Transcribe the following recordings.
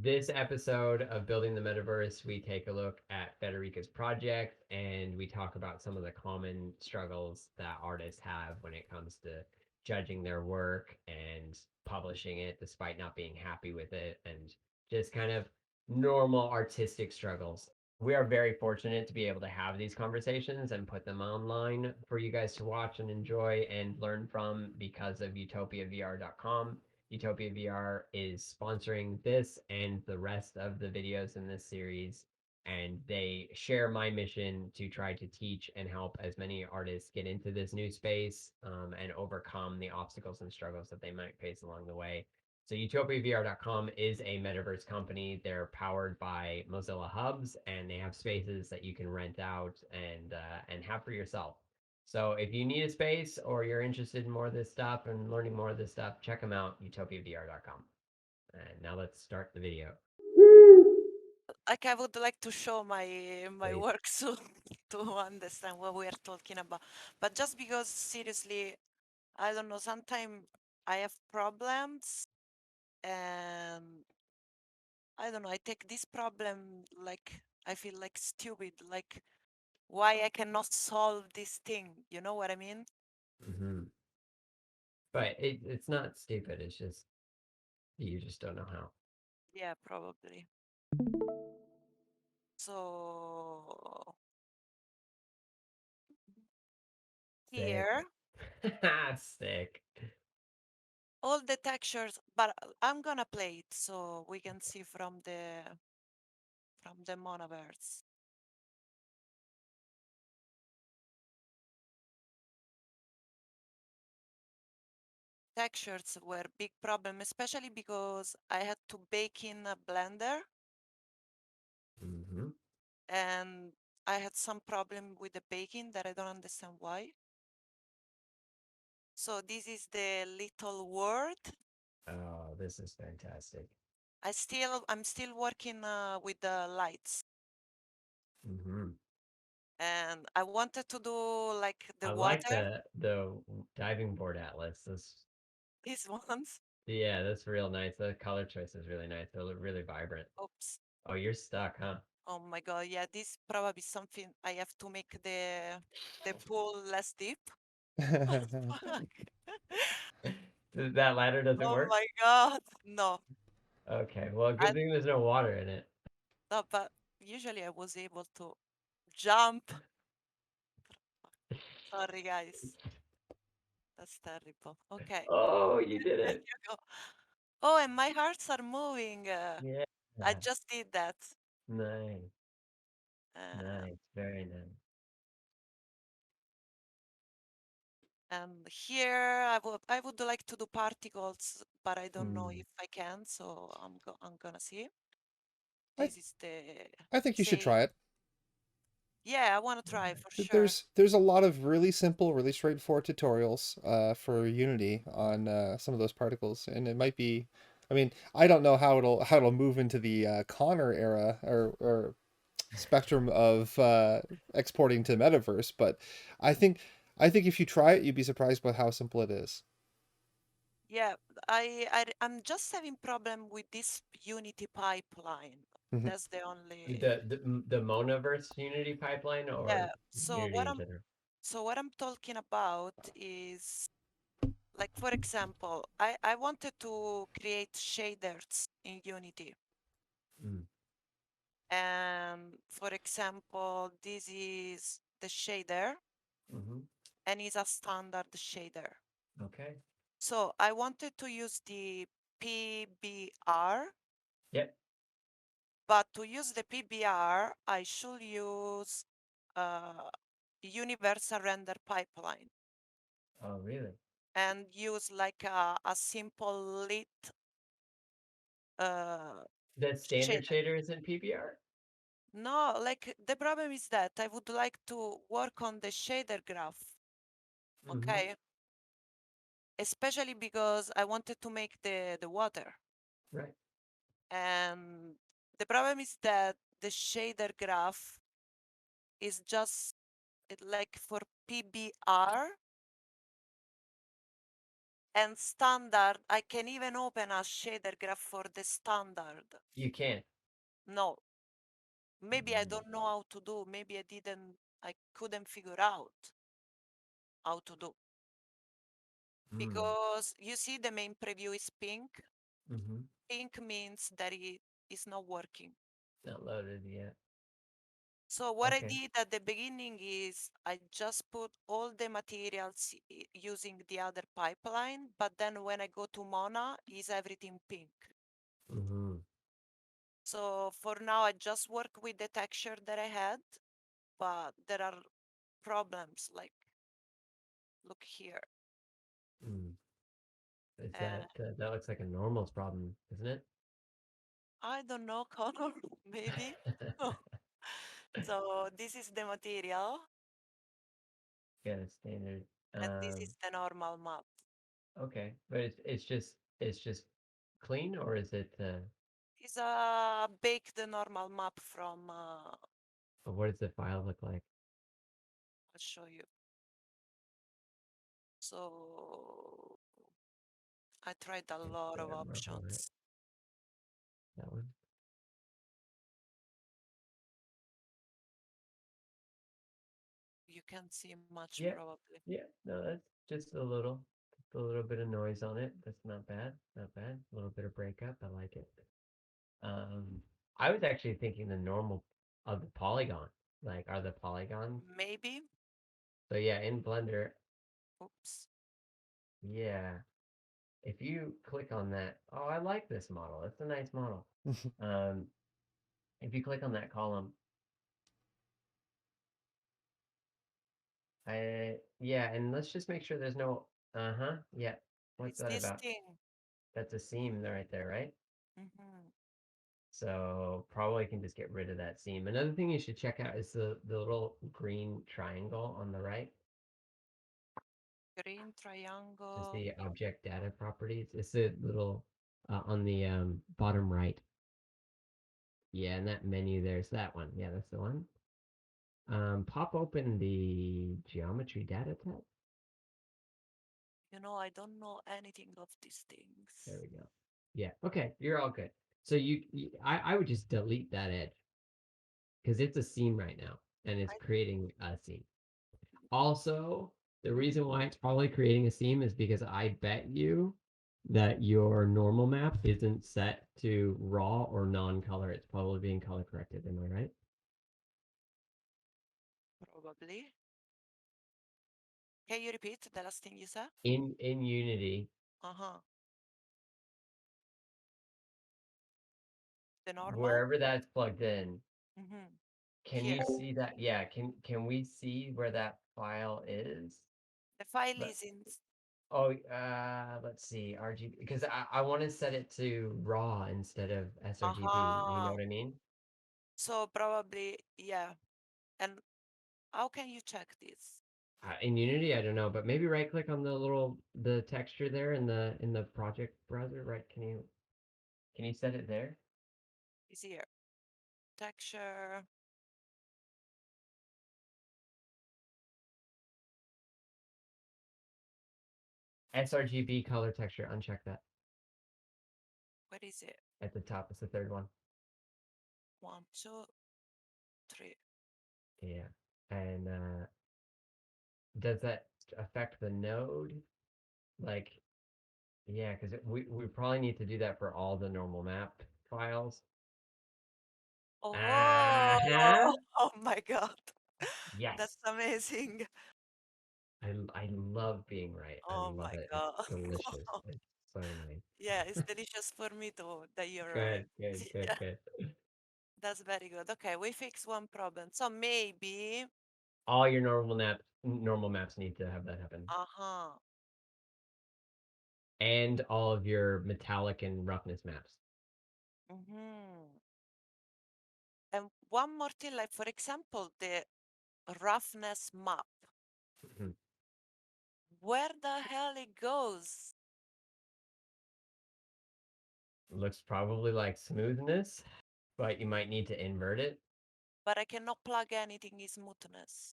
this episode of Building the Metaverse, we take a look at Federica's project and we talk about some of the common struggles that artists have when it comes to judging their work and publishing it despite not being happy with it, and just kind of normal artistic struggles. We are very fortunate to be able to have these conversations and put them online for you guys to watch and enjoy and learn from because of utopiavr.com. Utopia VR is sponsoring this and the rest of the videos in this series, and they share my mission to try to teach and help as many artists get into this new space, and overcome the obstacles and struggles that they might face along the way. So utopiavr.com is a metaverse company. They're powered by Mozilla Hubs, and they have spaces that you can rent out and have for yourself. So if you need a space or you're interested in more of this stuff and learning more of this stuff, check them out, utopiavr.com. And now let's start the video. Like I would like to show my Please. work soon to understand what we are talking about. But just because seriously, I don't know, sometimes I have problems and I don't know, I take this problem like I feel like stupid, like why I cannot solve this thing. You know what I mean? Mm-hmm. But it's not stupid. It's just you just don't know how. Yeah, probably. So Sick. here, Sick. all the textures, but I'm gonna play it so we can see from the monoverse. Textures were big problem, especially because I had to bake in a blender Mm-hmm. and I had some problem with the baking that I don't understand why. So this is the little word. Oh, this is fantastic. I'm still working with the lights, Mm-hmm. and I wanted to do like the I like water. the diving board atlas. This These ones. Yeah, that's real nice. The color choice is really nice. They look really vibrant. Oops. Oh, you're stuck, huh? Oh my god. Yeah, this probably something I have to make the pool less deep. Fuck. That ladder doesn't Oh work? my god. No. Okay, well, I good thing there's no water in it. no, but usually I was able to jump. Sorry, guys. That's terrible. Okay. Oh, you did There it. you go. Oh, and my hearts are moving. Yeah. I just did that. Nice. Um, Nice. Very nice. and here I would like to do particles, but I don't know Mm. if I can. So I'm gonna see. I This is the I think you should say. try it. Yeah, I want to try Nice. for sure. There's a lot of really simple, really straightforward tutorials for Unity on some of those particles, and it might be. I mean, I don't know how it'll move into the Connor era or spectrum of exporting to Metaverse, but I think I think if you try it, you'd be surprised by how simple it is. Yeah, I'm just having problem with this Unity pipeline. Mhm. That's the only. The Monaverse Unity pipeline or Yeah. So Unity what in I'm general? so what I'm talking about is like for example, I wanted to create shaders in Unity. Mm. And for example, this is the shader Mm-hmm. and is a standard shader. Okay. So I wanted to use the PBR, Yep. but to use the PBR, I should use uh, universal render pipeline Oh, really? and use like a simple lit uh, The standard shader. shader isn't PBR? No, like the problem is that I would like to work on the shader graph, Mm-hmm. okay? Especially because I wanted to make the water. Right. And the problem is that the shader graph is just like for PBR And standard, I can even open a shader graph for the standard. You can't. No, maybe I Mm. don't know how to do. Maybe I couldn't figure out how to do. Mm. Because you see the main preview is pink. Mm-hmm. Pink means that it is not working. Not loaded yet. So what I Okay. did at the beginning is I just put all the materials using the other pipeline, but then when I go to Mona, is everything pink. Mm-hmm. So for now, I just work with the texture that I had, but there are problems like, look here. Mm. Is Uh, that looks like a normal's problem, isn't it? I don't know, Connor, maybe. So this is the material, Yeah, standard. and this is the normal map. Okay, but it's just clean, or is it? It's a baked normal map from, What does the file look like? I'll show you. So I tried a It's lot of marble, right? options. That one. You can't see much Yeah, probably. yeah. No, that's just a little bit of noise on it. That's not bad, not bad. A little bit of breakup. I like it. Um, I was actually thinking the normal of the polygon. Like, are the polygons? Maybe. So yeah, in Blender, Oops. yeah. If you click on that, oh, I like this model. It's a nice model. Um, if you click on that column, yeah, and let's just make sure there's no, uh-huh, yeah. What's It's that this about? thing. That's a seam right there, right? Hmm. So probably can just get rid of that seam. Another thing you should check out is the little green triangle on the right. Green Is triangle. the object data properties. It's a little on the bottom right. Yeah, and that menu there's that one. Yeah, that's the one. Pop open the geometry data tab. You know, I don't know anything of these There things. we go. Yeah. Okay, you're all good. So I would just delete that edge because it's a seam right now and it's I, creating a seam. Also, the reason why it's probably creating a seam is because I bet you that your normal map isn't set to raw or non-color. It's probably being color corrected. Am I right? probably. Can you repeat the last thing you said? In Unity, Uh-huh. The normal? wherever that's plugged in, Mm-hmm. can Here. you see that? Yeah, can we see where that file is? The file Let, is in, oh, let's see, RGB, because I want to set it to raw instead of sRGB. You know uh-huh. what I mean? So probably, yeah. And how can you check this? In Unity, I don't know, but maybe right click on the texture there in the project browser, right? Can you set it there? Is here. Texture. sRGB color texture, uncheck that Where is it? at the top. It's the third one. 1, 2, 3. Yeah. And does that affect the node? Like, yeah, because we probably need to do that for all the normal map files. Uh-huh. Oh, oh my God. That's Yes. amazing. I love being right. I Oh love my it. It's God. delicious. It's so nice. Yeah, it's delicious for me too that you're right. Good, good, good, Yeah, good. that's very good. Okay, we fixed one problem. So maybe, All your normal maps need to have that happen. uh-huh. And all of your metallic and roughness maps. Mm-hmm. And one more thing, like for example, the roughness map. Mhm. Where the hell it goes? Looks probably like smoothness, but you might need to invert it. But I cannot plug anything in smoothness.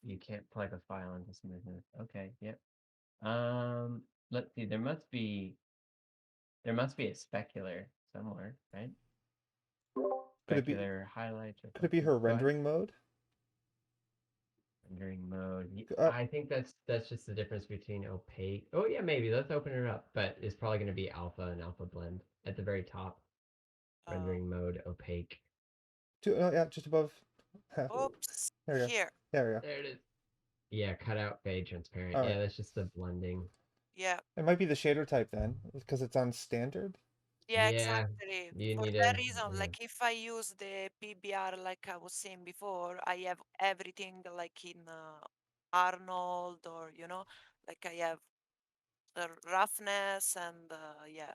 You can't plug a file into smoothness. Okay, yep. Let's see. There must be a specular somewhere, right? Could it be Specular highlights or could it be something. her Go ahead. rendering mode? Rendering mode. Uh, I think that's just the difference between opaque. Oh yeah, maybe. Let's open it up. But it's probably going to be alpha and alpha blend at the very top. Uh, Rendering mode opaque. yeah, just above. There oops, we go. here. There we go. There it is. Yeah, cutout fade transparent. All Yeah, right. that's just the blending. Yeah, It might be the shader type then, because it's on standard. yeah, Yeah, exactly. you For need that a reason, yeah. like if I use the PBR, like I was saying before, I have everything like in Arnold, or like I have the roughness and yeah,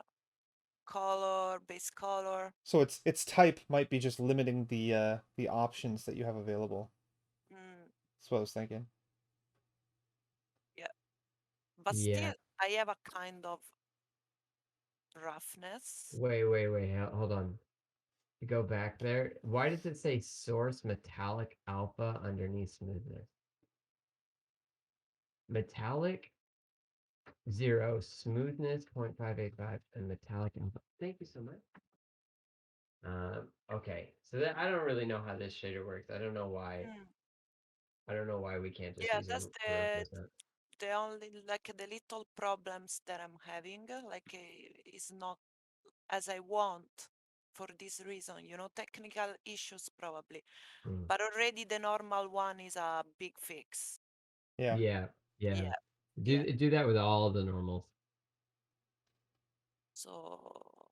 color, base color. So its type might be just limiting the options that you have available. Mm, That's what I was thinking. yeah, but Yeah. still, I have a kind of roughness. Wait. Hold on. Go back there. Why does it say source metallic alpha underneath smoothness? Metallic 0, smoothness 0.585, and metallic alpha. Thank you so much. Okay. So that I don't really know how this shader works. I don't know why. Mm, I don't know why we can't just yeah, use that's a roughness map. the only like the little problems that I'm having. Like is not as I want for this reason. Technical issues probably, Hmm. but already the normal one is a big fix. Yeah. Yeah, yeah. Yeah, yeah. Do that with all the normals. So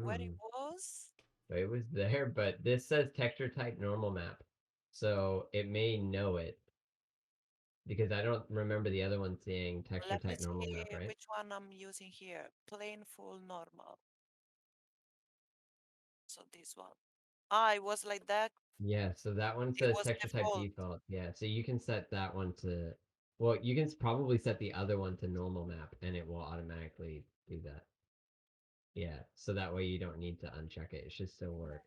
where it Mm. was? So it was there, but this says texture type normal map. So it may know it because I don't remember the other one saying texture Let me type normal see map, right? which one I'm using here. Plain, full, normal. So this one. Ah, it was like that. Yeah, so that one It says was texture type default. default. Yeah, so you can set that one to, well, you can probably set the other one to normal map and it will automatically do that. Yeah, so that way you don't need to uncheck it. It should still work.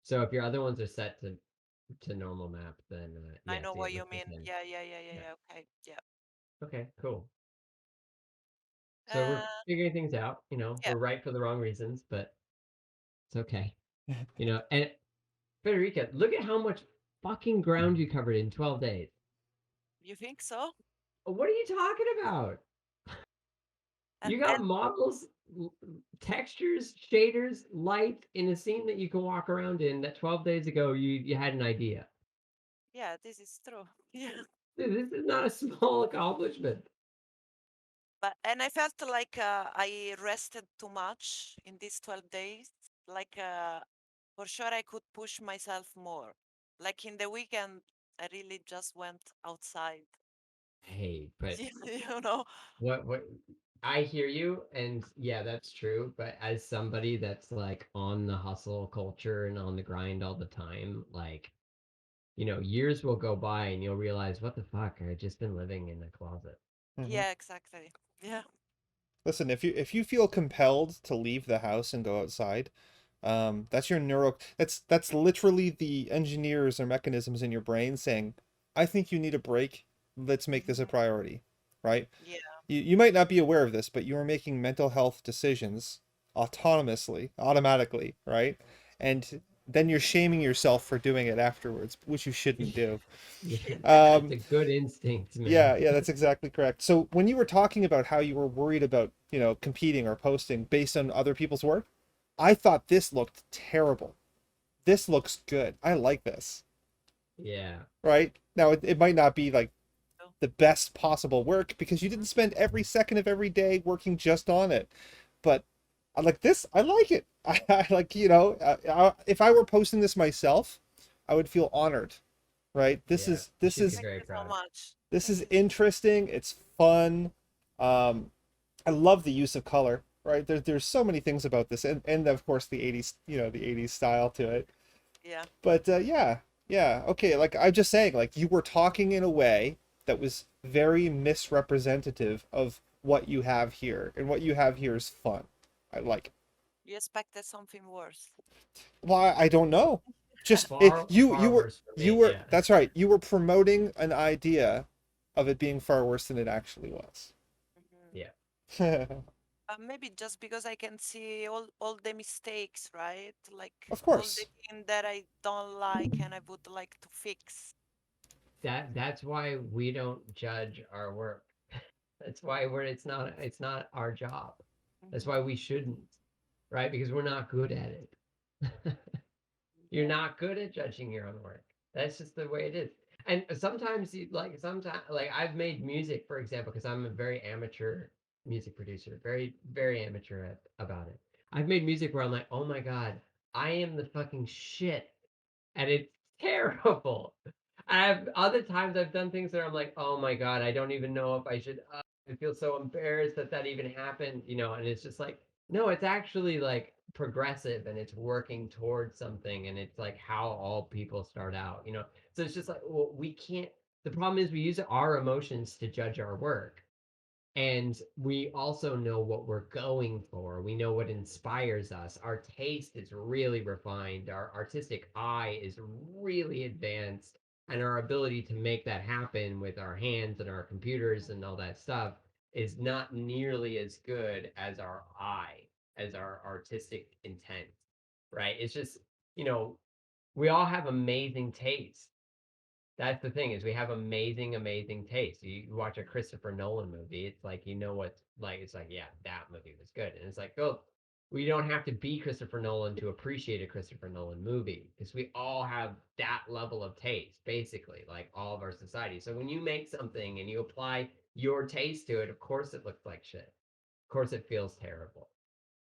So if your other ones are set to normal map, then I yeah, know see it what you looks the mean. same. Yeah. Yeah. Okay. Yeah. Okay, cool. So we're Uh, figuring things out, yeah. we're right for the wrong reasons, but it's okay. And Federica, look at how much fucking ground you covered in 12 days. You think so? What are you talking about? You got And models, textures, shaders, light in a scene that you can walk around in that 12 days ago you had an idea. yeah, this is true. Yeah. Dude, this is not a small accomplishment. And I felt like I rested too much in these 12 days. Like for sure I could push myself more. Like in the weekend, I really just went outside. Hey, but you know? what I hear you, and yeah, that's true. But as somebody that's like on the hustle culture and on the grind all the time, like, years will go by and you'll realize, what the fuck? I've just been living in a closet. Hmm. Yeah, exactly. Yeah. Listen, if you feel compelled to leave the house and go outside, that's your that's literally the engineers or mechanisms in your brain saying, I think you need a break. Let's make this a Mhm. priority, right? Yeah. You might not be aware of this, but you are making mental health decisions automatically, right? And then you're shaming yourself for doing it afterwards, which you shouldn't do. Yeah, that's Um, a good instinct, man. yeah, that's exactly correct. So when you were talking about how you were worried about, competing or posting based on other people's work, I thought this looked terrible. This looks good. I like this, Yeah. right? Now it might not be like So, the best possible work because you mhm. didn't spend every second of every day working just on it. But I like this. I like it. I like, if I were posting this myself, I would feel honored, right? This Yeah. is You this should be is Thank very you so proud. much. this Thank is you. interesting. It's fun. Um, I love the use of color, right? There's so many things about this, and of course the 80s, the 80s style to it. Yeah. But yeah, okay. Like I'm just saying, like you were talking in a way that was very misrepresentative of what you have here, and what you have here is fun. I like it. You expected something worse. Well, I don't know. Just Far, you far were worse for me. Yeah. that's right. You were promoting an idea of it being far worse than it actually was. Mhm. Yeah. Maybe just because I can see all the mistakes, right? Like Of all the course. things that I don't like and I would like to fix. That's why we don't judge our work. That's why it's not our job. That's Mhm. why we shouldn't, right? Because we're not good at it. You're Yeah. not good at judging your own work. That's just the way it is. And sometimes you like sometimes like I've made music, for example, because I'm a very amateur music producer, very amateur about it. I've made music where I'm like, oh my god, I am the fucking shit, and it's terrible. I've other times I've done things that I'm like, oh my god, I don't even know if I should. I feel so embarrassed that that even happened, and it's just like, no, it's actually like progressive and it's working towards something, and it's like how all people start out. So it's just like, well, we can't. The problem is we use our emotions to judge our work, and we also know what we're going for. We know what inspires us. Our taste is really refined. Our artistic eye is really advanced. And our ability to make that happen with our hands and our computers and all that stuff is not nearly as good as our eye, as our artistic intent, right? It's just, you know, we all have amazing taste. That's the thing is we have amazing, amazing taste. You watch a Christopher Nolan movie, it's like what's like. It's like, yeah, that movie was good, and it's like, oh, we don't have to be Christopher Nolan to appreciate a Christopher Nolan movie because we all have that level of taste, basically, like all of our society. So when you make something and you apply your taste to it, of course it looks like shit. Of course it feels terrible,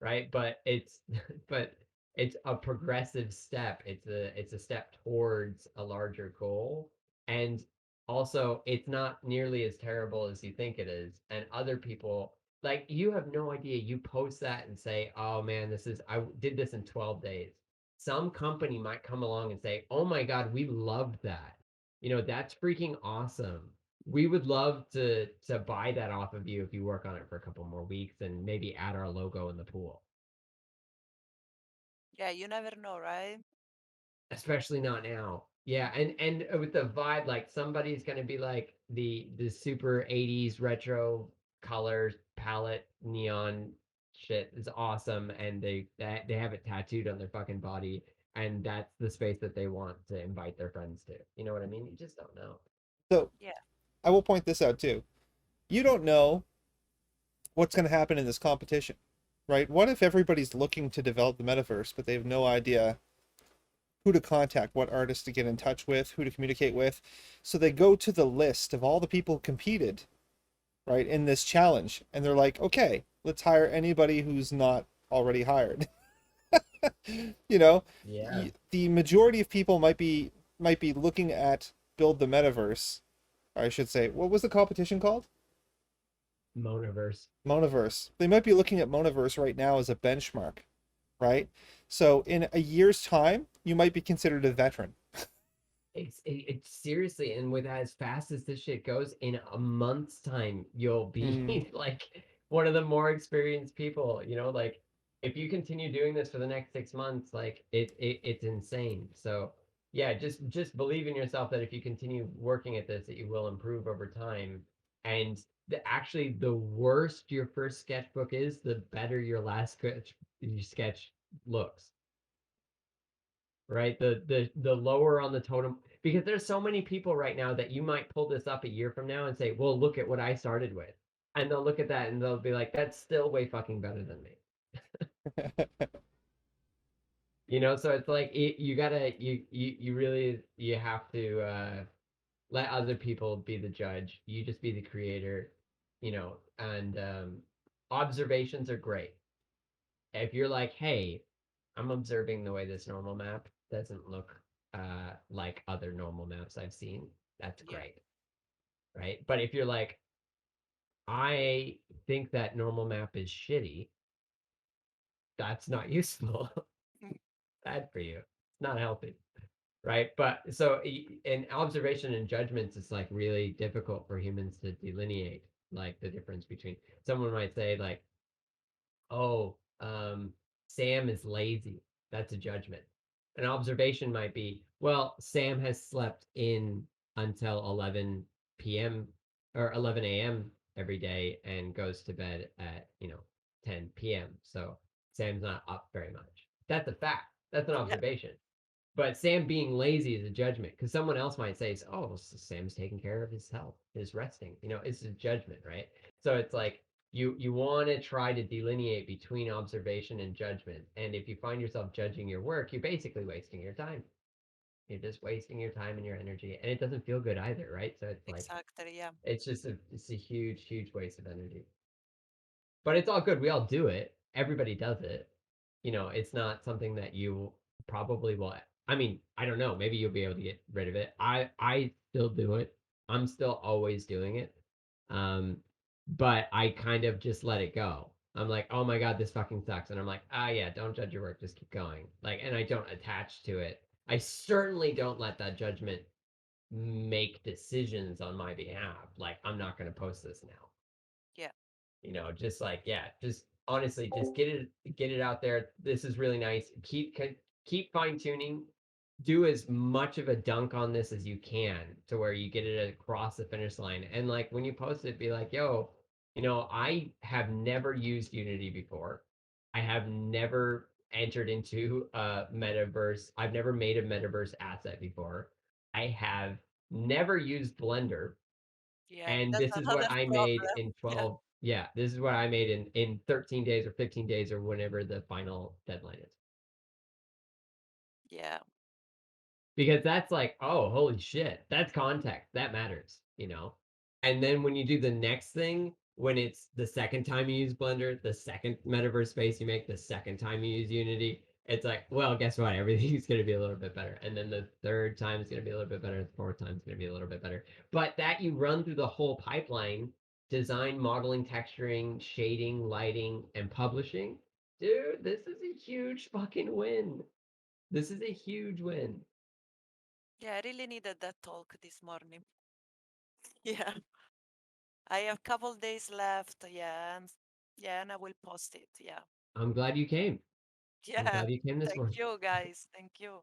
right? But it's but it's a progressive step. It's a step towards a larger goal, and also it's not nearly as terrible as you think it is. And other people, like, you have no idea. You post that and say, "Oh man, I did this in 12 days." Some company might come along and say, "Oh my god, we loved that. That's freaking awesome. We would love to buy that off of you if you work on it for a couple more weeks and maybe add our logo in the pool." Yeah, you never know, right? Especially not now. Yeah, and with the vibe, like somebody's gonna be like the super 80s retro colors palette neon shit is awesome, and they have it tattooed on their fucking body, and that's the space that they want to invite their friends to. You know what I mean? You just don't know. So Yeah. I will point this out too. You don't know what's going to happen in this competition, right? What if everybody's looking to develop the metaverse, but they have no idea who to contact, what artists to get in touch with, who to communicate with? So they go to the list of all the people who competed, right, in this challenge, and they're like, okay, let's hire anybody who's not already hired. you know, Yeah. the majority of people might be looking at build the metaverse. Or I should say, what was the competition called? Monaverse. Monaverse. They might be looking at Monaverse right now as a benchmark, right? So in a year's time, you might be considered a veteran. It's seriously, and with as fast as this shit goes, in a month's time, you'll Mm. be like one of the more experienced people. Like if you continue doing this for the next 6 months, like it's insane. So yeah, just believe in yourself that if you continue working at this, that you will improve over time. And actually, the worse your first sketchbook is, the better your sketch looks, right? The lower on the totem, because there's so many people right now that you might pull this up a year from now and say, "Well, look at what I started with," and they'll look at that and they'll be like, "That's still way fucking better than me." So it's like you gotta you really you have to let other people be the judge. You just be the creator, and observations are great. If you're like, hey, I'm observing the way this normal map doesn't look like other normal maps I've seen, that's Yeah. great, right? But if you're like, I think that normal map is shitty, that's not useful. Bad for you. It's not healthy, right? But so in observation and judgments, it's like really difficult for humans to delineate like the difference between. Someone might say like, oh, Sam is lazy. That's a judgment. An observation might be, well, Sam has slept in until 11 p.m. or 11 a.m. every day and goes to bed at, 10 p.m. So Sam's not up very much. That's a fact. That's an Yeah, observation. But Sam being lazy is a judgment because someone else might say, "Oh, Sam's taking care of his health, is resting." It's a judgment, right? So it's like you want to try to delineate between observation and judgment. And if you find yourself judging your work, you're basically wasting your time. You're just wasting your time and your energy, and it doesn't feel good either, right? So it's like exactly. Yeah, it's a huge, huge waste of energy. But it's all good. We all do it. Everybody does it. It's not something that you probably will. I mean, I don't know. Maybe you'll be able to get rid of it. I still do it. I'm still always doing it. Um, but I kind of just let it go. I'm like, oh my God, this fucking sucks. And I'm like, yeah, don't judge your work. Just keep going. Like, and I don't attach to it. I certainly don't let that judgment make decisions on my behalf. Like, I'm not going to post this now. yeah, Just like, yeah, just honestly, just get it out there. This is really nice. Keep fine tuning. Do as much of a dunk on this as you can to where you get it across the finish line. And like when you post it, be like, yo, I have never used Unity before. I have never entered into a metaverse. I've never made a metaverse asset before. I have never used Blender, yeah. and That's this is another what I made problem. in Yeah, 12. Yeah, this is what I made in 13 days or 15 days or whenever the final deadline is. yeah, Because that's like, oh, holy shit, that's context. That matters. And then when you do the next thing, when it's the second time you use Blender, the second metaverse space you make, the second time you use Unity, it's like, well, guess what? Everything's going to be a little bit better. And then the third time is going to be a little bit better. The fourth time is going to be a little bit better. But that you run through the whole pipeline: design, modeling, texturing, shading, lighting, and publishing. Dude, this is a huge fucking win. This is a huge win. yeah. I really needed that talk this morning. Yeah, I have a couple days left. Yeah, yeah, and I will post it. Yeah, I'm glad you came. I'm yeah. glad you came this Thank morning. you, guys. Thank you.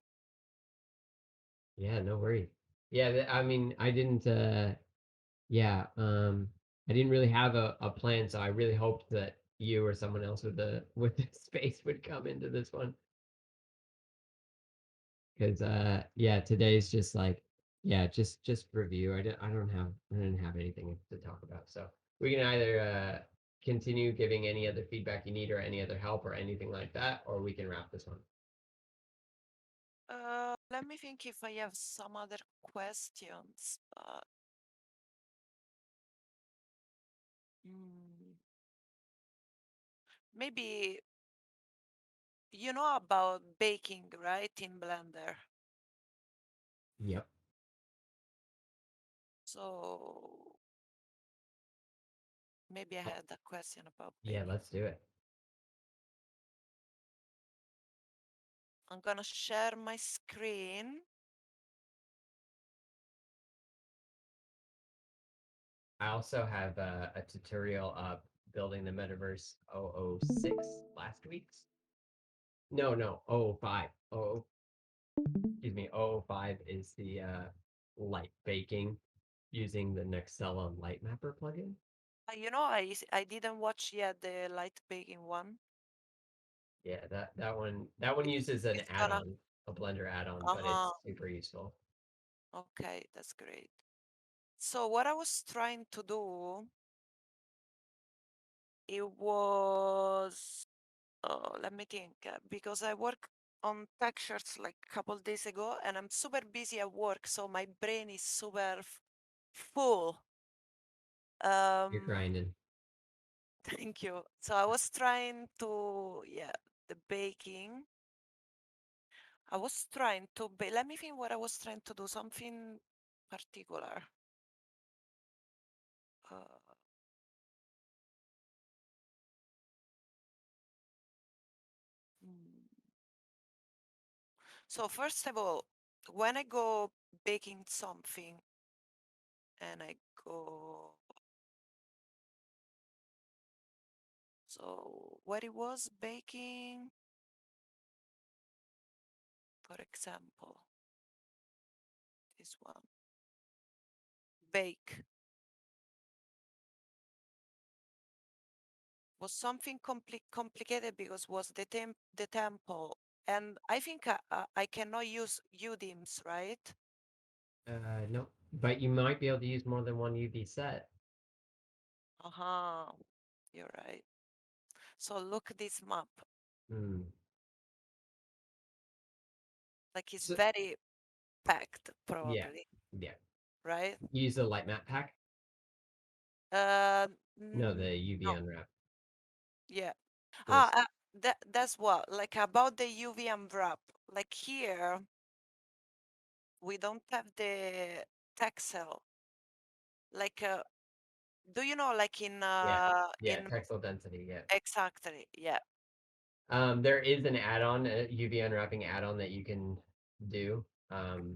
Yeah, no worries. Yeah, I mean, yeah, I didn't really have a plan, so I really hoped that you or someone else with the space would come into this one. Because yeah, today's just like, yeah, just review. I didn't have anything to talk about. So we can either continue giving any other feedback you need or any other help or anything like that, or we can wrap this one. Let me think if I have some other questions. Mm, maybe you know about baking, right, in Blender. Yep. So maybe I Oh, had a question about yeah, baking. let's do it. I'm gonna share my screen. I also have a tutorial up building the Metaverse 006 last week's. No, no, 005. Oh, excuse me, 005 is the light baking using the Nextella Light Mapper plugin. I didn't watch yet the light baking one. Yeah, that one It's uses an it's gonna. add-on, a Blender add-on, but Uh-huh. it's super useful. Okay, that's great. So what I was trying to do, it was let me think, because I work on textures like a couple days ago, and I'm super busy at work, so my brain is super full. You're Um, grinding. thank you. So I was trying to, yeah, the baking. I was trying to let me think what I was trying to do, something particular. Uh, mm. So first of all, when I go baking something and I go, so what it was baking, For example, this one, bake, was something complicated because was the tempo, and I think I cannot use UDIMs, right? No, but you might be able to use more than one UV set. Uh-huh, you're right. So look this map, Hmm. like it's So, very packed, yeah, probably, yeah. right? Use a light map pack. Uh, No, the UV no, unwrap. yeah. This. That's what, like about the UV unwrap, like here, we don't have the texel. Like, do you know, like Yeah, yeah. in Textile density. Yeah. exactly, yeah. There is an add-on, a UV unwrapping add-on that you can do. Mm,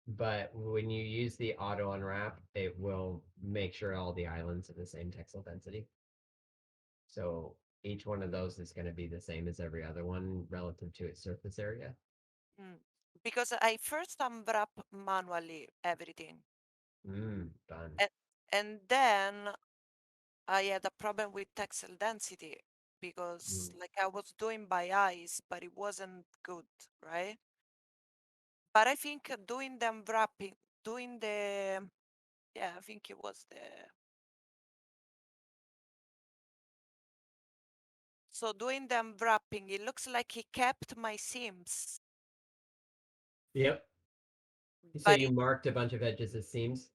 But when you use the auto unwrap, it will make sure all the islands are the same textile density. So each one of those is going to be the same as every other one relative to its surface area. mm. Because I first unwrap manually everything, Fun. and then I had a problem with textile density because Mm. like I was doing by eyes, but it wasn't good, right? But I think doing the unwrapping, doing the yeah, I think it was the so doing the unwrapping, it looks like he kept my seams, Yep. So but you marked a bunch of edges as seams.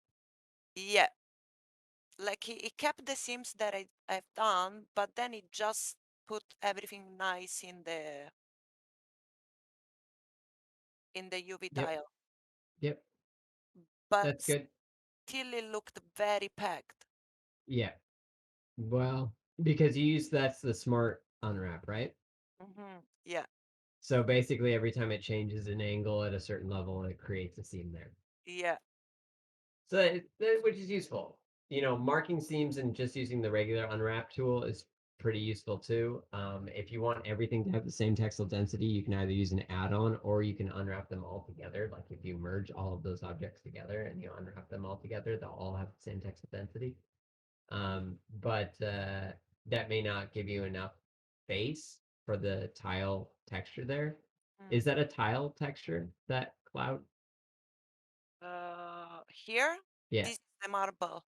yeah, like he kept the seams that I've done, but then he just put everything nice in the UV Yep. tile, Yep. but That's good. still it looked very packed. Yeah. Well, because you use that's the smart unwrap, right? Yeah, So basically, every time it changes an angle at a certain level, it creates a seam there. yeah. So which is useful. Marking seams and just using the regular unwrap tool is pretty useful too. If you want everything to have the same textile density, you can either use an add-on or you can unwrap them all together. Like if you merge all of those objects together and you unwrap them all together, they'll all have the same textile density. But that may not give you enough base for the tile texture there. Mm. Is that a tile texture, that cloud? Here, Yeah. this is the marble.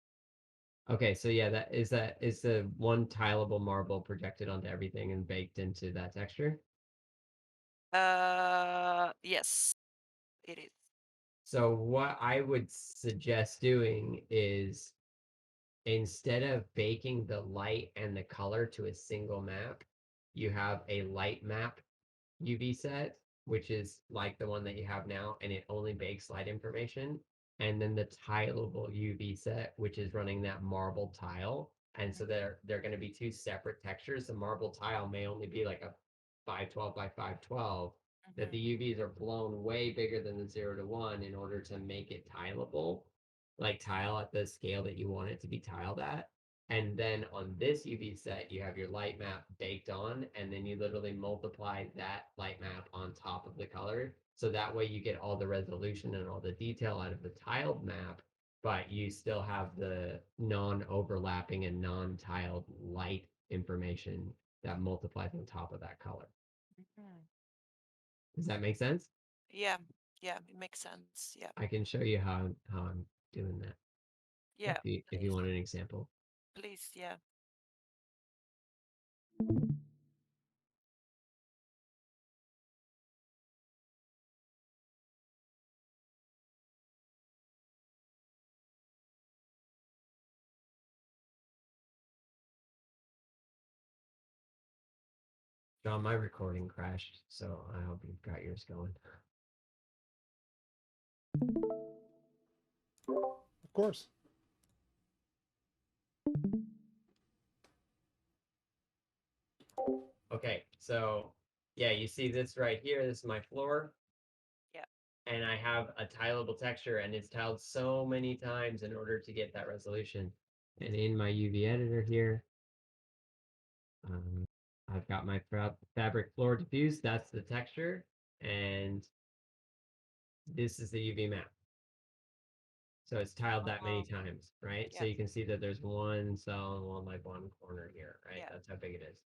Okay, so yeah, that is the one tileable marble projected onto everything and baked into that texture. Yes, it is. So what I would suggest doing is instead of baking the light and the color to a single map, you have a light map UV set, which is like the one that you have now, and it only bakes light information. And then the tileable UV set, which is running that marble tile. And so they're going to be two separate textures. The marble tile may only be like a 512 by 512, that the Mhm, UVs are blown way bigger than the 0 to 1 in order to make it tileable, like tile at the scale that you want it to be tiled at. And then on this UV set, you have your light map baked on, and then you literally multiply that light map on top of the color. So that way you get all the resolution and all the detail out of the tiled map, but you still have the non-overlapping and non-tiled light information that multiplies on top of that color. mhm. Does that make sense? Yeah, yeah, it makes sense. Yeah, I can show you how I'm doing that yeah, if you please, want an example. please, yeah. John, my recording crashed, so I hope you've got yours going. Of course. Okay, so yeah, you see this right here. This is my floor, Yeah. and I have a tileable texture, and it's tiled so many times in order to get that resolution. And in my UV editor here, um, I've got my fabric floor diffuse. That's the texture, and this is the UV map. So it's tiled that many times, right? So Yeah. you can see that there's one cell in one corner here, right? Yeah. That's how big it is.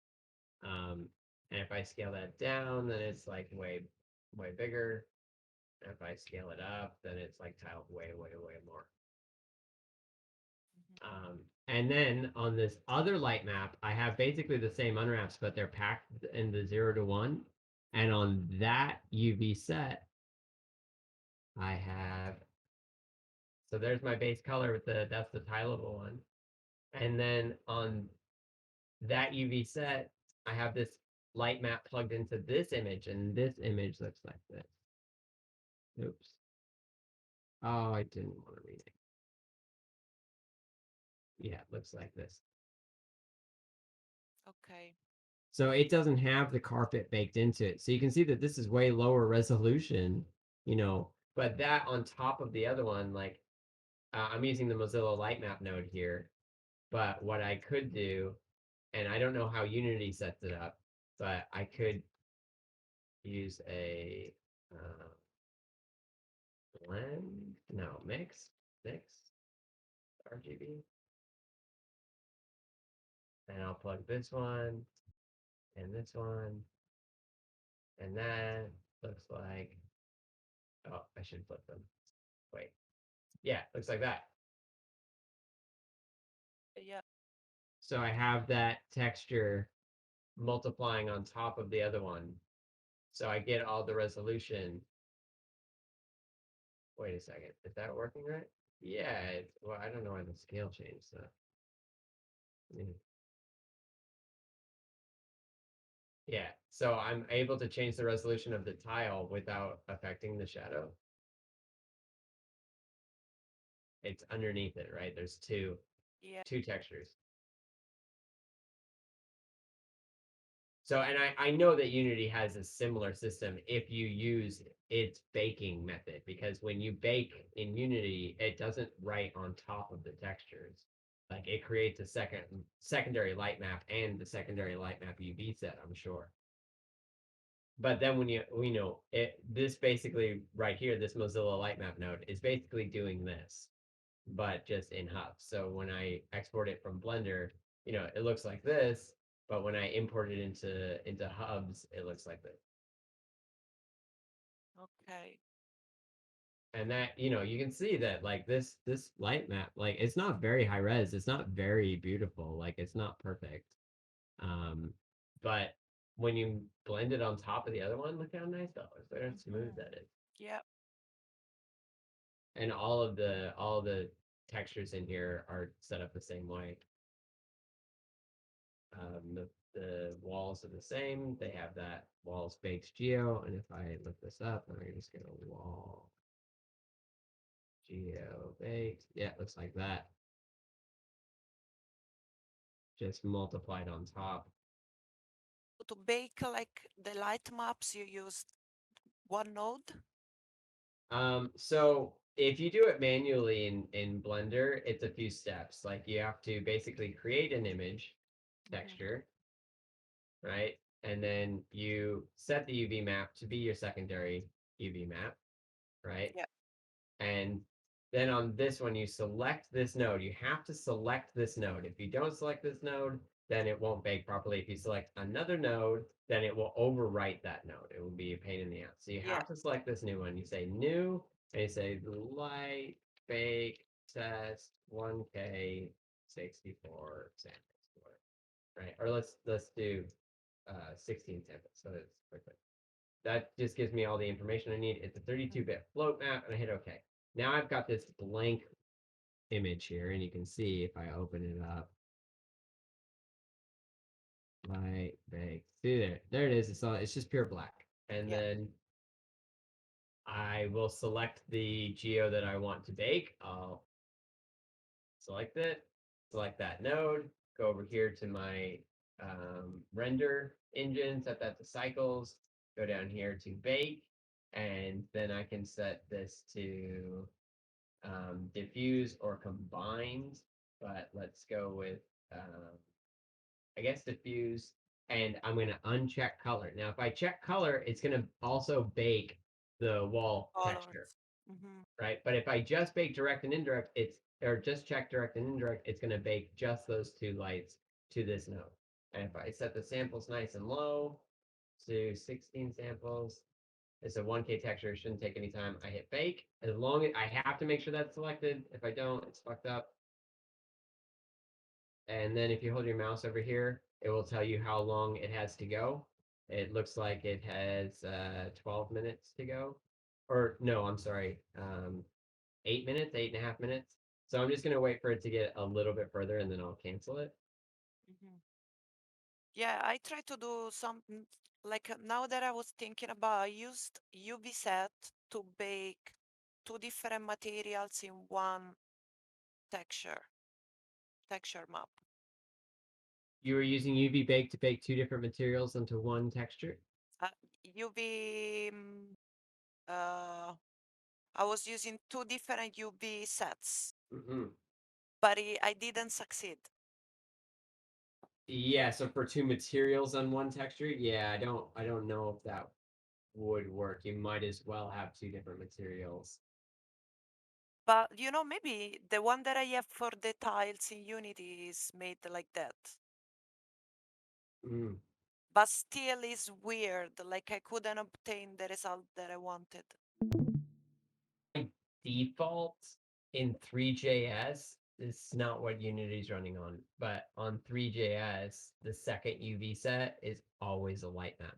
And if I scale that down, then it's like way bigger. And if I scale it up, then it's like tiled way more. And then on this other light map, I have basically the same unwraps, but they're packed in the 0 to 1. And on that UV set, I have, so there's my base color with that's the tileable one. And then on that UV set, I have this light map plugged into this image, and this image looks like this. Oops. Oh, I didn't want to read it. Yeah, it looks like this. Okay. So it doesn't have the carpet baked into it. So you can see that this is way lower resolution, but that on top of the other one, like I'm using the Mozilla Lightmap node here, but what I could do, and I don't know how Unity sets it up, but I could use a blend, no, mix, RGB. And I'll plug this one and this one. And that looks like, oh, I should flip them. Wait. Yeah, looks like that. Yeah. So I have that texture multiplying on top of the other one. So I get all the resolution. Wait a second. Is that working right? Yeah. Well, I don't know why the scale changed. So. Yeah. So I'm able to change the resolution of the tile without affecting the shadow. It's underneath it, right? There's two textures. So, and I know that Unity has a similar system if you use its baking method, because when you bake in Unity, it doesn't write on top of the textures. Like it creates a secondary light map and the secondary light map UV set, I'm sure. But then when this basically right here, this Mozilla Lightmap node is basically doing this, but just in Hubs. So when I export it from Blender, it looks like this, but when I import it into Hubs, it looks like this. Okay. And that, you can see that like this light map, like it's not very high res, it's not very beautiful, like it's not perfect. But when you blend it on top of the other one, look how nice that looks. Look how smooth that is. Yeah. And all of the textures in here are set up the same way. The walls are the same. They have that walls baked geo. And if I look this up, I'm just gonna wall geo baked. Yeah, it looks like that. Just multiplied on top. To bake like the light maps, you use one node? So if you do it manually in Blender, it's a few steps. Like you have to basically create an image texture, right? And then you set the UV map to be your secondary UV map, right? Yeah. And then on this one, you select this node. You have to select this node. If you don't select this node, then it won't bake properly. If you select another node, then it will overwrite that node. It will be a pain in the ass. So you have to select this new one. You say new, and you say light bake test 1K 64 samples, right? Or let's do 16 samples. So it's quickly. That just gives me all the information I need. It's a 32-bit float map, and I hit OK. Now I've got this blank image here, and you can see if I open it up. Light bake. See there it is. It's just pure black. And then I will select the geo that I want to bake. I'll select it, select that node, go over here to my render engine, set that to cycles, go down here to bake, and then I can set this to diffuse or combined, but let's go with, I guess, diffuse, and I'm going to uncheck color. Now, if I check color, it's going to also bake the wall texture, Colors. Mm-hmm. right? But if I just bake direct and indirect, or just check direct and indirect, it's going to bake just those two lights to this node. And if I set the samples nice and low to 16 samples, it's a 1K texture, shouldn't take any time. I hit bake. As long as I have to make sure that's selected. If I don't, it's fucked up. And then if you hold your mouse over here, it will tell you how long it has to go. It looks like it has 12 minutes to go. Or no, I'm sorry, 8 minutes, 8.5 minutes. So I'm just gonna wait for it to get a little bit further and then I'll cancel it. Mm-hmm. Yeah, I try to do something like now that I was thinking about, I used UV set to bake two different materials in one texture map. You were using UV bake to bake two different materials into one texture. Uh, UV, uh, I was using two different UV sets, Mm-hmm. but I didn't succeed. Yeah, so for two materials on one texture, yeah, I don't know if that would work. You might as well have two different materials. But maybe the one that I have for the tiles in Unity is made like that. Mm. But still is weird. Like I couldn't obtain the result that I wanted. By default in 3JS, this is not what Unity's running on, but on 3JS, the second UV set is always a light map.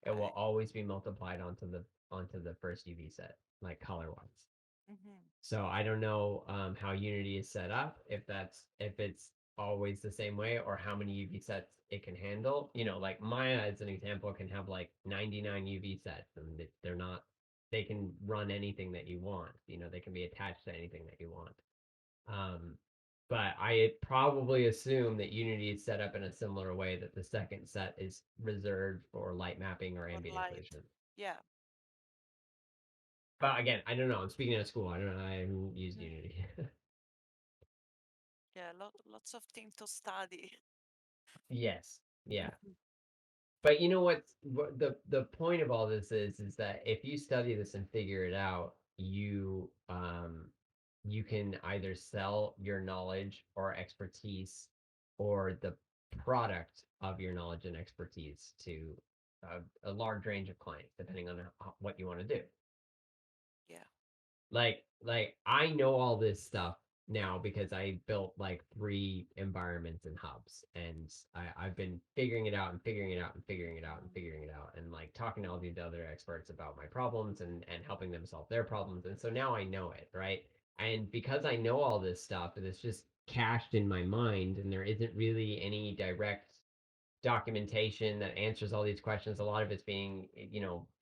It will Okay. always be multiplied onto the first UV set, like color wise. Hmm. So I don't know how Unity is set up, if it's always the same way or how many UV sets it can handle. You know, like Maya as an example can have like 99 UV sets and they're not they can run anything that you want. You know, they can be attached to anything that you want. Um, but I probably assume that Unity is set up in a similar way that the second set is reserved for light mapping or Or ambient light. occlusion. Yeah. But again, I don't know. I'm speaking out of school. I don't know. I haven't used Mhm. Unity. Yeah. Lots of things to study. Yes. Yeah. Mhm. But you know what the point of all this is that if you study this and figure it out, you can either sell your knowledge or expertise or the product of your knowledge and expertise to a large range of clients, depending on what you want to do. Yeah. Like I know all this stuff now because I built like 3 environments and hubs, and I've been figuring it out and figuring it out and figuring it out and figuring it out, and like talking to all these other experts about my problems and helping them solve their problems, and so now I know it, right? And because I know all this stuff, and it's just cached in my mind, and there isn't really any direct documentation that answers all these questions. A lot of it's being,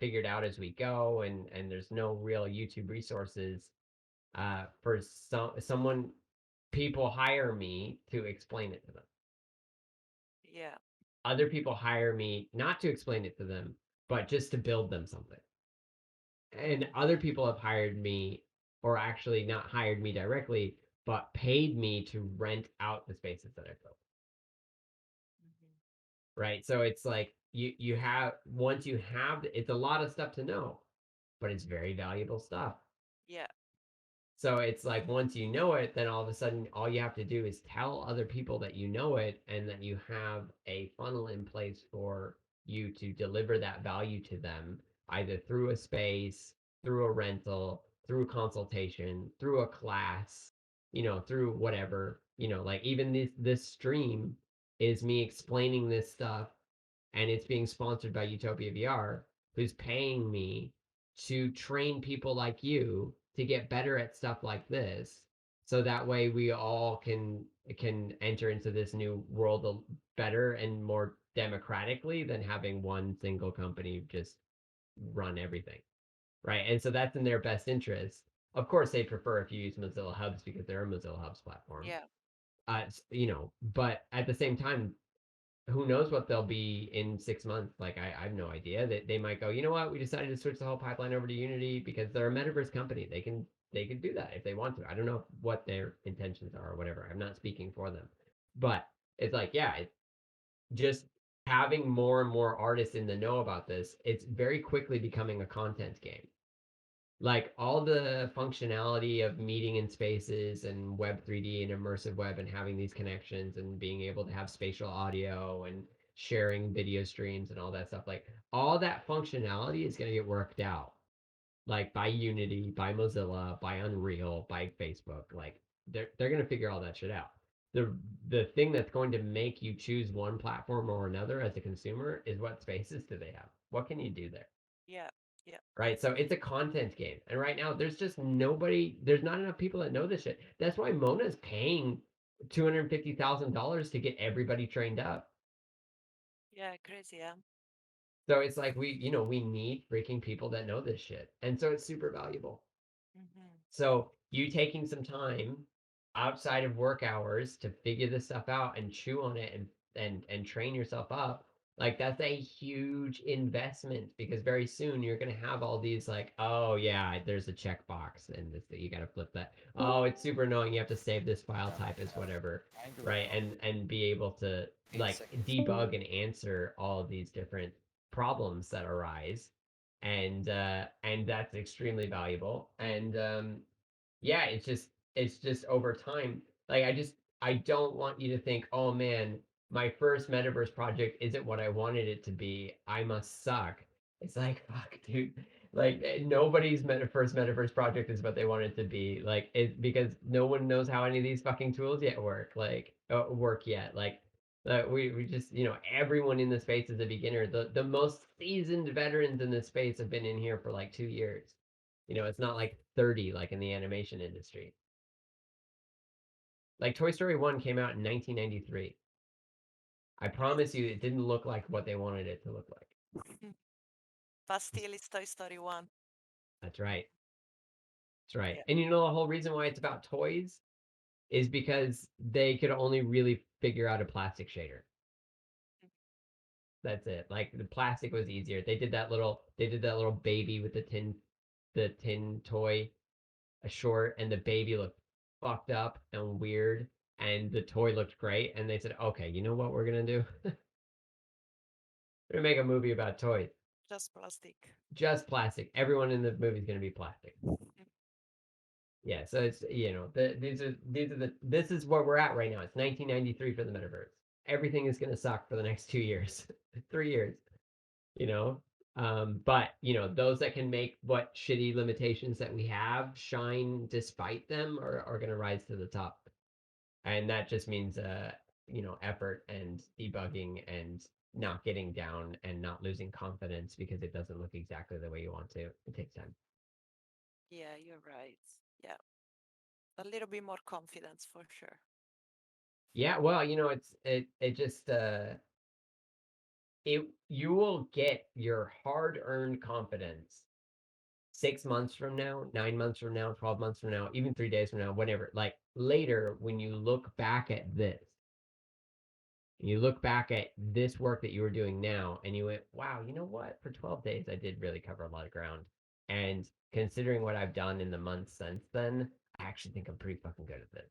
figured out as we go, and there's no real YouTube resources for someone. People hire me to explain it to them. Yeah. Other people hire me not to explain it to them, but just to build them something. And other people have hired me, or actually not hired me directly, but paid me to rent out the spaces that I built. Mhm. Right? So it's like you have once you have it's a lot of stuff to know, but it's very valuable stuff. Yeah. So it's like once you know it, then all of a sudden all you have to do is tell other people that you know it and that you have a funnel in place for you to deliver that value to them, either through a space, through a rental, through consultation, through a class, through whatever, like even this stream is me explaining this stuff, and it's being sponsored by Utopia VR, who's paying me to train people like you to get better at stuff like this, so that way we all can enter into this new world better and more democratically than having one single company just run everything, right? And so that's in their best interest. Of course they prefer if you use Mozilla Hubs because they're a Mozilla Hubs platform. Yeah. But at the same time, who knows what they'll be in 6 months? Like I have no idea. That they might go, you know what, we decided to switch the whole pipeline over to Unity because they're a metaverse company. They can do that if they want to. I don't know what their intentions are or whatever. I'm not speaking for them. But it's like, yeah, just having more and more artists in the know about this, it's very quickly becoming a content game. Like all the functionality of meeting in spaces and Web 3D and immersive web and having these connections and being able to have spatial audio and sharing video streams and all that stuff, like all that functionality is going to get worked out, like by Unity, by Mozilla, by Unreal, by Facebook. Like they're going to figure all that shit out. The thing that's going to make you choose one platform or another as a consumer is what spaces do they have? What can you do there? Yeah, yeah, Right? So it's a content game. And right now there's just there's not enough people that know this shit. That's why Mona's paying $250,000 to get everybody trained up. yeah, crazy, yeah. So it's like we need freaking people that know this shit. And so it's super valuable. Hmm. So you taking some time outside of work hours to figure this stuff out and chew on it and train yourself up, like that's a huge investment because very soon you're gonna have all these like, oh yeah, there's a checkbox and this you gotta flip that. Oh, it's super annoying. You have to save this file type as whatever, right? And be able to like debug and answer all of these different problems that arise and that's extremely valuable and yeah, it's just over time. Like I don't want you to think, oh man, my first metaverse project isn't what I wanted it to be. I must suck. It's like fuck, dude. Like nobody's first metaverse project is what they want it to be. Like it because no one knows how any of these fucking tools yet work. Like work yet. Like we just everyone in the space is a beginner. The most seasoned veterans in this space have been in here for like 2 years. It's not like 30 like in the animation industry. Like Toy Story 1 came out in 1993. I promise you it didn't look like what they wanted it to look like. But still, it's Toy Story 1. That's right. That's right. Yeah. And the whole reason why it's about toys is because they could only really figure out a plastic shader. That's it. Like the plastic was easier. They did that little baby with the tin toy, a short, and the baby looked fucked up and weird, and the toy looked great. And they said, okay, you know what we're gonna do? We're gonna make a movie about toys. Just plastic. Just plastic. Everyone in the movie is gonna be plastic. Yeah, so it's this is where we're at right now. It's 1993 for the metaverse. Everything is gonna suck for the next 2 years, 3 years. you know but those that can make what shitty limitations that we have shine despite them are going to rise to the top, and that just means effort and debugging and not getting down and not losing confidence because it doesn't look exactly the way you want to. It takes time. Yeah, you're right. Yeah. A little bit more confidence for sure. Yeah, well, it just you will get your hard-earned confidence 6 months from now, 9 months from now, 12 months from now, even 3 days from now, whatever. Like later, when you look back at this, and you look back at this work that you were doing now, and you went, wow, you know what? For 12 days, I did really cover a lot of ground. And considering what I've done in the months since then, I actually think I'm pretty fucking good at this.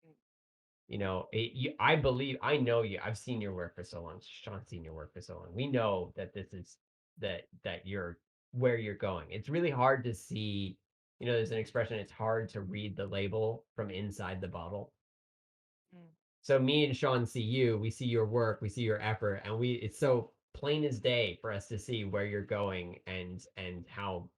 Mm. I believe, I know you. I've seen your work for so long. Sean's seen your work for so long. We know that this is that you're where you're going. It's really hard to see. There's an expression. It's hard to read the label from inside the bottle. Mm. So me and Sean see you. We see your work. We see your effort, and it's so plain as day for us to see where you're going and how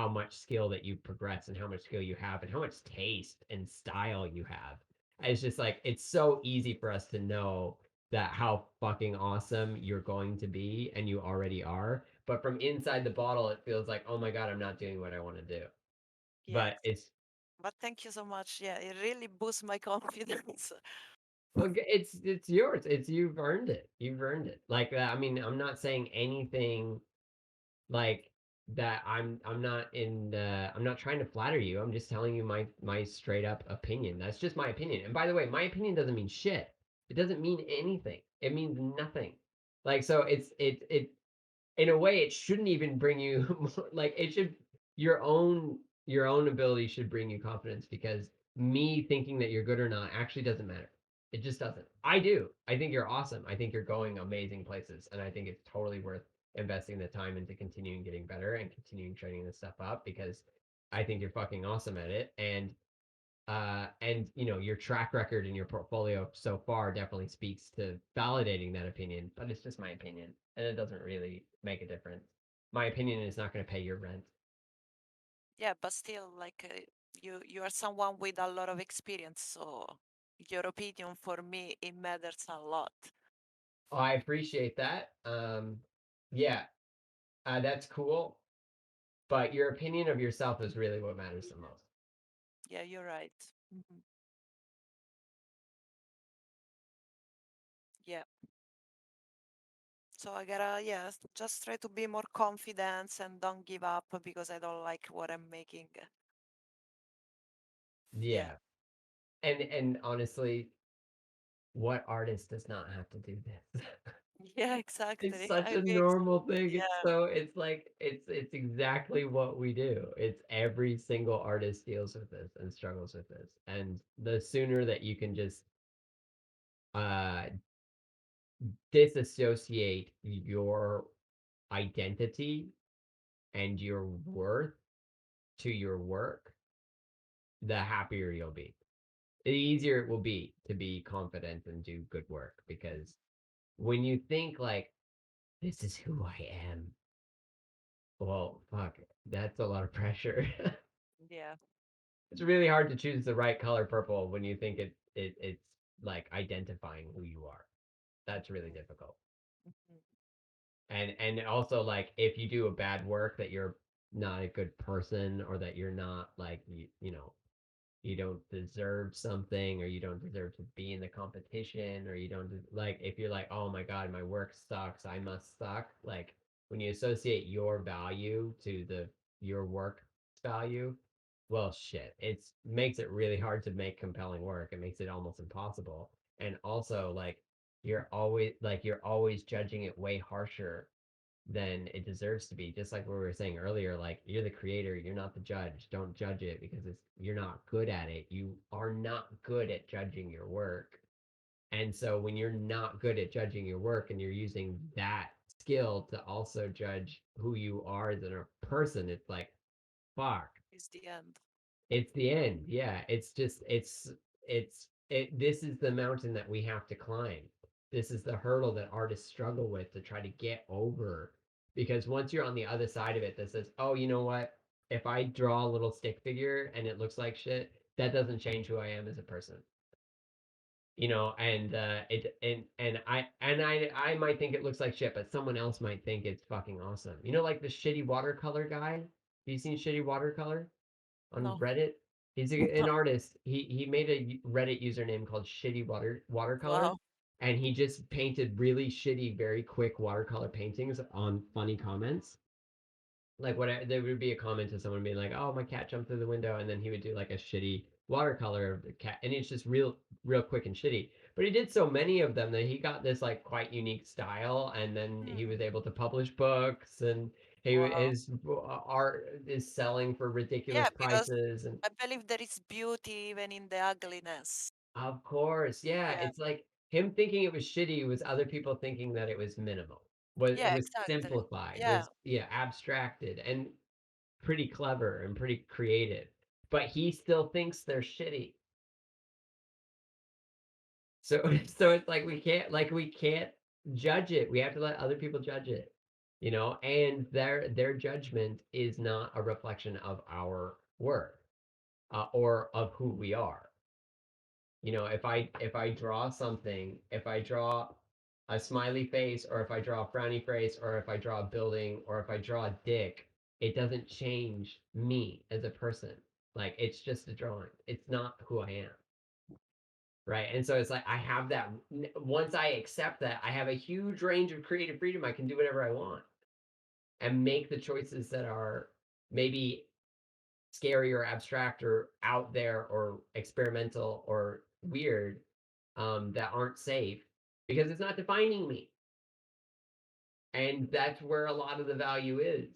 much skill that you progress and how much skill you have and how much taste and style you have. It's just like it's so easy for us to know that how fucking awesome you're going to be and you already are. But from inside the bottle, it feels like, oh my God, I'm not doing what I want to do. Yes. But it's But thank you so much. Yeah, it really boosts my confidence. well, it's yours. You've earned it. You've earned it. Like I mean, I'm not saying anything like that. I'm not trying to flatter you. I'm just telling you my straight up opinion. That's just my opinion. And by the way, my opinion doesn't mean shit. It doesn't mean anything. It means nothing. Like so it in a way it shouldn't even bring you like it should your own ability should bring you confidence because me thinking that you're good or not actually doesn't matter. It just doesn't. I do. I think you're awesome. I think you're going amazing places, and I think it's totally worth investing the time into continuing getting better and continuing training this stuff up because I think you're fucking awesome at it. And you know, your track record and your portfolio so far definitely speaks to validating that opinion, but it's just my opinion, and it doesn't really make a difference. My opinion is not going to pay your rent. Yeah, but still, like you are someone with a lot of experience, so your opinion for me it matters a lot. Oh, I appreciate that. Yeah, that's cool. But your opinion of yourself is really what matters the most. Yeah, you're right. Mhm. Yeah. So I gotta, yeah, just try to be more confident and don't give up because I don't like what I'm making. Yeah. Yeah. And honestly, what artist does not have to do this? Yeah, It's exactly. such I a think, normal thing. It's yeah, so it's like it's exactly what we do. It's every single artist deals with this and struggles with this. And the sooner that you can just uh disassociate your identity and your worth to your work, the happier you'll be. The easier it will be to be confident and do good work because when you think like this is who I am, well, fuck, that's a lot of pressure. yeah. It's really hard to choose the right color purple when you think it's like identifying who you are. That's really difficult. Mhm. And also like if you do a bad work that you're not a good person or that you're not like you know you don't deserve something or you don't deserve to be in the competition or you don't like if you're like oh my god my work sucks I must suck like when you associate your value to the your work value well shit it's makes it really hard to make compelling work it makes it almost impossible and also like you're always judging it way harsher than it deserves to be. Just like what we were saying earlier, like you're the creator, you're not the judge. Don't judge it because you're not good at it. You are not good at judging your work. And so when you're not good at judging your work and you're using that skill to also judge who you are as a person, it's like, fuck, It's the end. it's the end. Yeah, it's just this is the mountain that we have to climb. This is the hurdle that artists struggle with to try to get over. Because once you're on the other side of it that says, "Oh, you know what? If I draw a little stick figure and it looks like shit, that doesn't change who I am as a person." You know, and it and I might think it looks like shit, but someone else might think it's fucking awesome. You know, like the shitty watercolor guy. Have you seen shitty watercolor? On No, Reddit. He's an no. artist. He made a Reddit username called Shitty Watercolor, Wow. and he just painted really shitty, very quick watercolor paintings on funny comments. Like what there would be a comment to someone being like, "Oh, my cat jumped through the window," and then he would do like a shitty watercolor of the cat, and it's just real quick and shitty. But he did so many of them that he got this like quite unique style, and then he Hmm. was able to publish books, and Wow. his art is selling for ridiculous Yeah, because prices, and I believe there is beauty even in the ugliness. of course, yeah, Yeah. it's like him thinking it was shitty was other people thinking that it was minimal. Was it Yeah, was exactly. simplified, Yeah. was yeah, abstracted and pretty clever and pretty creative. But he still thinks they're shitty. So so it's like we can't judge it. We have to let other people judge it. You know, and their judgment is not a reflection of our worth or of who we are. You know, if I draw something, if I draw a smiley face or if I draw a frowny face or if I draw a building or if I draw a dick, it doesn't change me as a person. Like it's just a drawing. It's not who I am. Right. And so it's like I have that once I accept that, I have a huge range of creative freedom. I can do whatever I want and make the choices that are maybe scary or abstract or out there or experimental or weird that aren't safe because it's not defining me. And that's where a lot of the value is.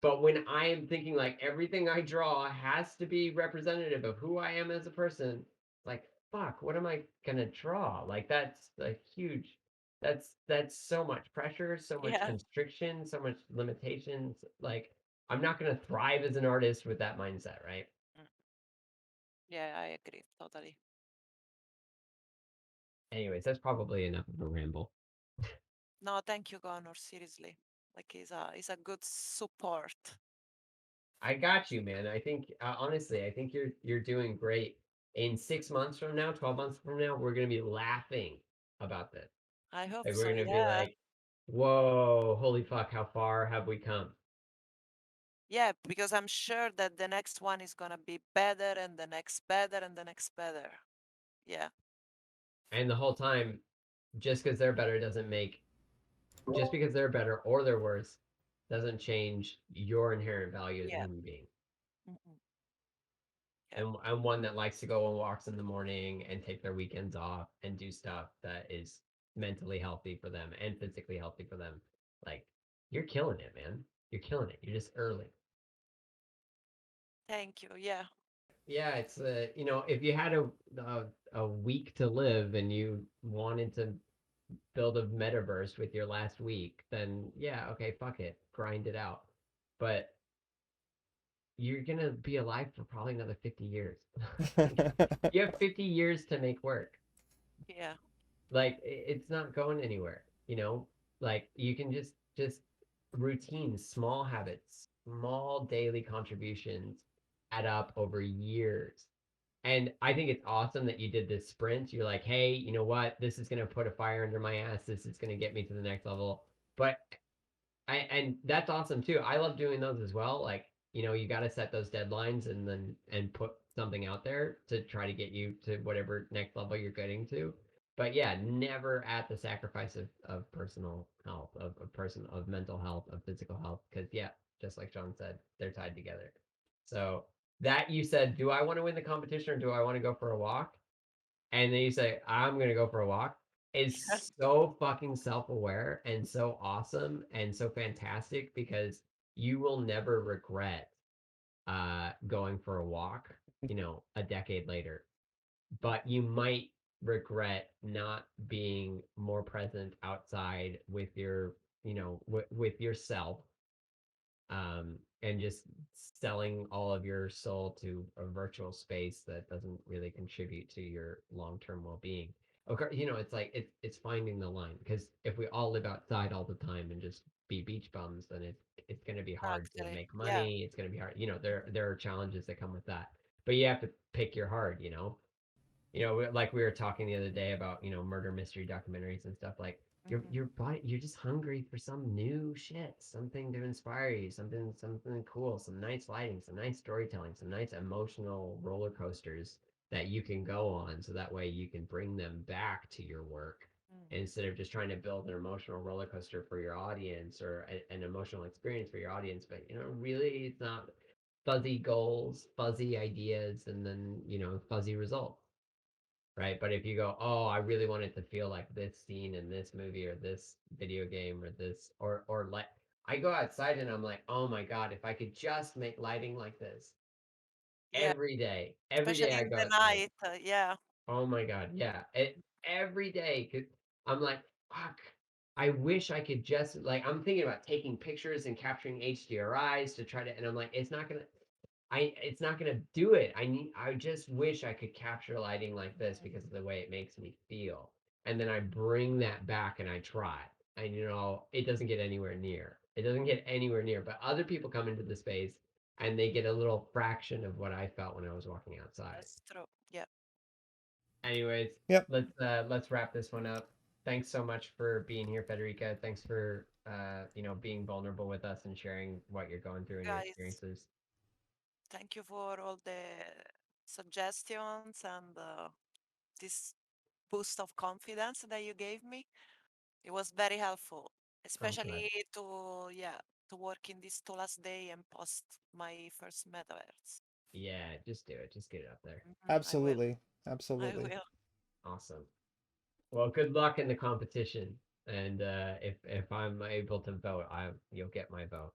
But when I am thinking like everything I draw has to be representative of who I am as a person, like fuck, what am I gonna draw? Like that's a huge that's so much pressure, so much Yeah. constriction, so much limitations. Like I'm not gonna thrive as an artist with that mindset, right? Mm. Yeah, I agree totally. Anyways, that's probably enough of a ramble. No, thank you, Connor. Seriously, like he's a good support. I got you, man. I think honestly, I think you're doing great. In 6 months from now, 12 months from now, we're gonna be laughing about this. I hope Like we're so. gonna be Yeah. like, whoa, holy fuck, how far have we come? Yeah, because I'm sure that the next one is gonna be better and the next better and the next better. Yeah. And the whole time, just because they're better doesn't make just because they're better or they're worse doesn't change your inherent value as a Yeah. human being. Mhm. Yeah. And one that likes to go on walks in the morning and take their weekends off and do stuff that is mentally healthy for them and physically healthy for them. Like you're killing it, man. You're killing it. You're just early. Thank you. Yeah. Yeah, it's if you had a week to live and you wanted to build a metaverse with your last week, then yeah, okay, fuck it, grind it out. But you're gonna be alive for probably another 50 years. You have 50 years to make work. Yeah. Like it's not going anywhere, you know? Like you can just routines, small habits, small daily contributions add up over years. And I think it's awesome that you did this sprint. You're like, hey, you know what? This is gonna put a fire under my ass. This is gonna get me to the next level. But and that's awesome too. I love doing those as well. Like, you got to set those deadlines and put something out there to try to get you to whatever next level you're getting to. But yeah, never at the sacrifice of personal health, of mental health, of physical health. Because yeah, just like John said, they're tied together. So that you said, do I want to win the competition or do I want to go for a walk? And then you say, I'm gonna go for a walk, is so fucking self-aware and so awesome and so fantastic because you will never regret going for a walk, a decade later. But you might regret not being more present outside with with yourself, and just selling all of your soul to a virtual space that doesn't really contribute to your long-term well-being. Okay, it's like it's finding the line because if we all live outside all the time and just be beach bums, then it's going to be hard to Actually. make Yeah. money. It's going to be hard. There are challenges that come with that, but you have to pick your hard. Like we were talking the other day about murder mystery documentaries and stuff. Like Hmm. your body, you're just hungry for some new shit, something to inspire you, something cool, some nice lighting, some nice storytelling, some nice emotional roller coasters that you can go on, so that way you can bring them back to your work Hmm. instead of just trying to build an emotional roller coaster for your audience or an emotional experience for your audience. But really, it's not fuzzy goals, fuzzy ideas, and then fuzzy results, right? But if you go, oh, I really want it to feel like this scene in this movie or this video game or this or like I go outside and I'm like, oh my God, if I could just make lighting like this Yeah. every day. Every day Especially I in go the outside. night. Yeah. Oh my God, yeah. Every day 'cause I'm like, fuck. I wish I could just like I'm thinking about taking pictures and capturing HDRIs to try to and I'm like, it's not gonna do it. I just wish I could capture lighting like this because of the way it makes me feel. And then I bring that back and I try. And it doesn't get anywhere near. It doesn't get anywhere near. But other people come into the space and they get a little fraction of what I felt when I was walking outside. That's true. Yeah. Anyways, Yep. let's wrap this one up. Thanks so much for being here, Federica. Thanks for being vulnerable with us and sharing what you're going through and your Guys, experiences. thank you for all the suggestions and this boost of confidence that you gave me. It was very helpful, I'm glad. especially yeah, to work in this two last day and post my first metaverse. Yeah, just do it. Just get it up there. I will. Absolutely. I Absolutely. will. Awesome. Well, good luck in the competition. And if I'm able to vote, you'll get my vote.